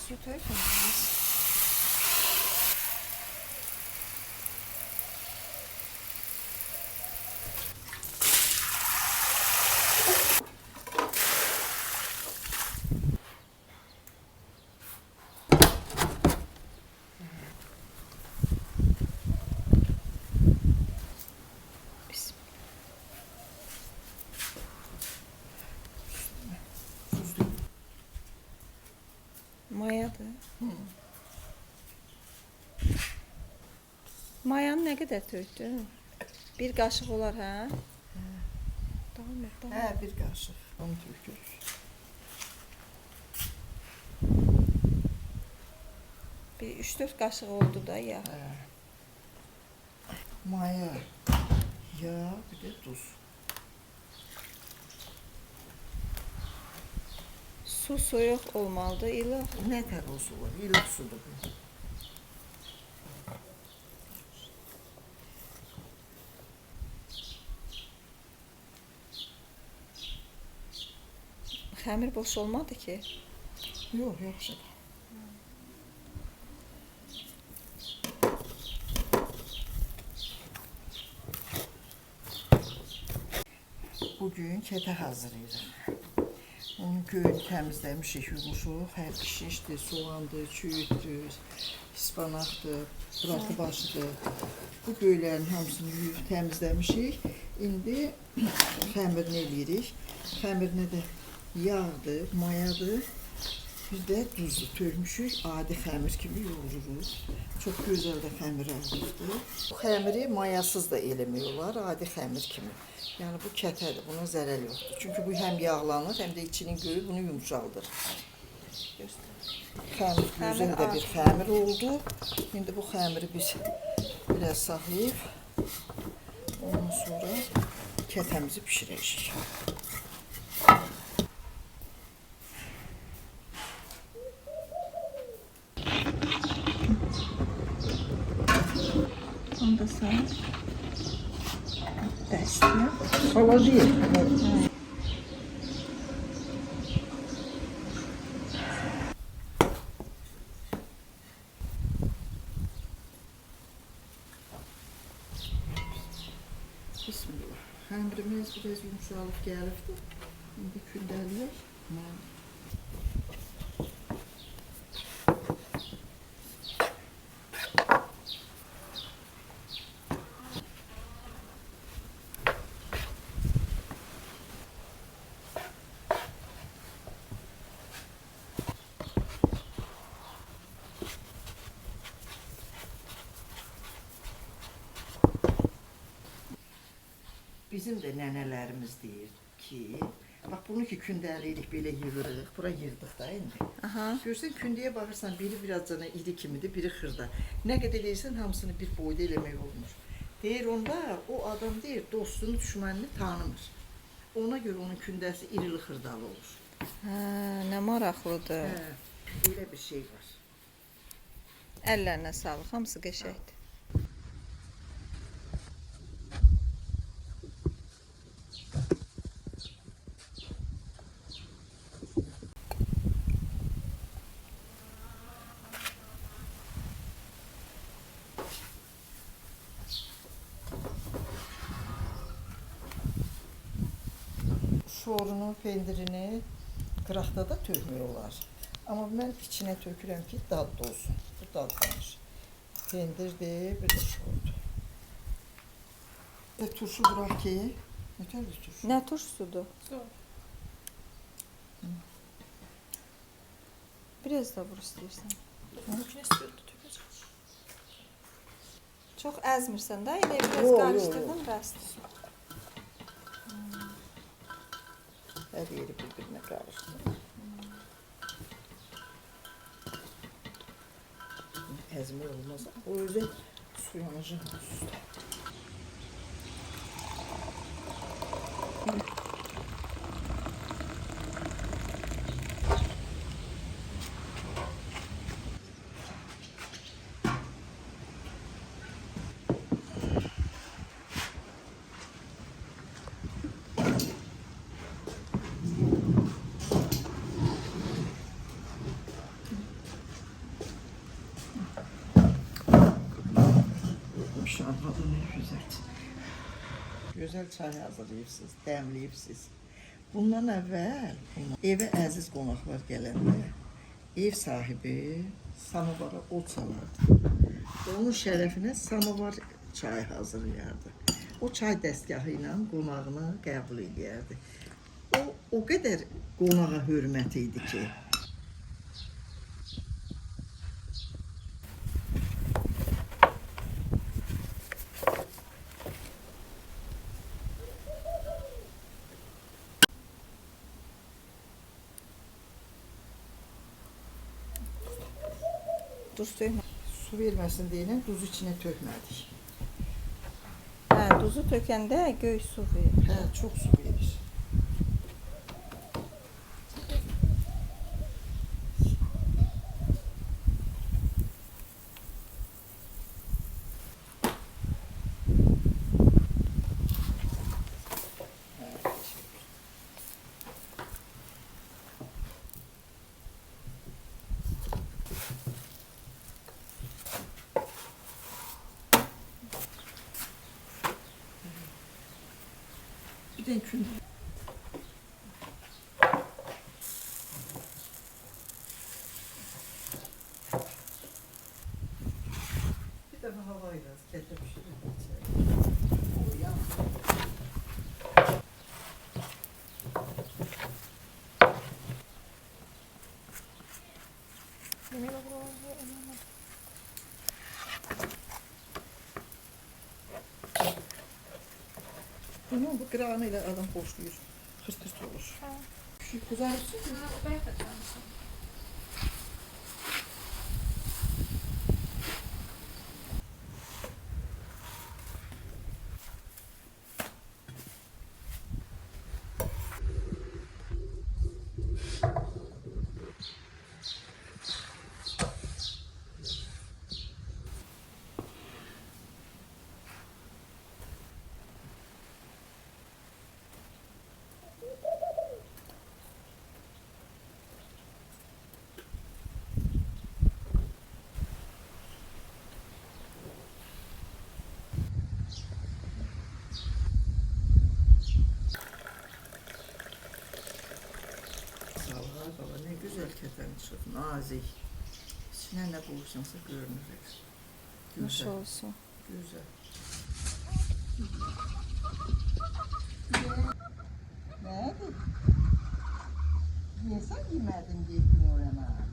Süt öykünüz. Mayadır. Mayanı nə qədər tökdün? Bir qaşıq olar, hə? Davam et, davam et. Hə, bir qaşıq. Onu tökürük. Bir 3-4 qaşıq oldu da ya. Maya, yağ, bir də duz. Su soyuq olmalıdır, ilıq. Nə tər olsun var? İlıq sudur bu. Xəmir boş olmadı ki. Yox, yaxşıdır. Bugün kətə hazırlayırıq. Onun göyünü təmizləmişik, yumuşuq, hər pişişdir, soğandır, çüyüdür, ispanaqdır, buratı başıdır. Bu göylərin hamısını yuyub təmizləmişik. İndi xəmirini eləyirik. Xəmirinə də yağdır, mayadır, bir də duzlu tökmüşük. Adi xəmir kimi yoğururuq. Çox gözəl də xəmir aldıqdır. Bu xəmiri mayasız da eləmək olar, adi xəmir kimi. Yəni bu kətədir, buna zərər yoxdur. Çünki bu həm yağlanır, həm də içinin göyü bunu yumuşaldır. Xəmir gözəl də bir xəmir oldu. İndi bu xəmiri biz biraz saxlayıb, ondan sonra kətəmizi bişirəcəyik. Onu da sağ. Dəstəyə. Salacağıq. Bismillah. Xəmirimiz biraz yumuşalıb gəlibdir. İndi kündəliyək. Bizim də nənələrimiz deyir ki, bax bunu ki kündəliyirik, belə yığırıq, bura yığdıq da indi. Görsən kündəyə baxırsan, biri birazcana iri kimidir, biri xırda. Nə qədər eləyirsən, hamısını bir boyda eləmək olmur. Deyir onda, o adam deyir, dostunu, düşmənini tanımır. Ona görə onun kündəsi irili xırdalı olur. Hə, nə maraqlıdır. Hə, elə bir şey var. Əllərinə sağlıq, hamısı qəşəkdir. Şorunu, pendirini qıraqda da tökmək olar. Amma mən içinə tökürəm ki, dadlı olsun. Bu dadlanır. Pendirdir, bir də şordur. Bir turşu bıraq ki, nətərdir turşu? Nə turşusudur? Biraz da vur istəyirsən. Çox əzmirsən də, elə biraz qarışdırdın, bəsdir. Hər yeri bir-birinə qarışdır. Əzmək olmaz. O özü su yanacaq üstə. şarbadı ne güzel. Gözəl çay hazırlayırsınız, dəmləyirsiniz. Bundan əvvəl evə əziz qonaqlar gələndə ev sahibi samavara od salardı. Onun şərəfinə samavar çay hazırlayardı. O çay dəstgahı ilə qonağını qəbul edərdi. O qədər qonağa hörmət idi ki, Duz tökmə. su verməsin deyilən duzu içinə tökmədik. Hə, duzu tökəndə göy su ver. Hə, çox su verir. Bir de kün. Bir de havayla kelle pişirelim. O yandı. Bunun bu qırağını adam boşlayır. Hırt olur. Şu kızarırsın. Baba ne güzel keten çıkıp nazik. İçine ne bulursansa görünür. Hoş Güzel. olsun. Güzel. Nerede? Yesen yemedin diye oraya.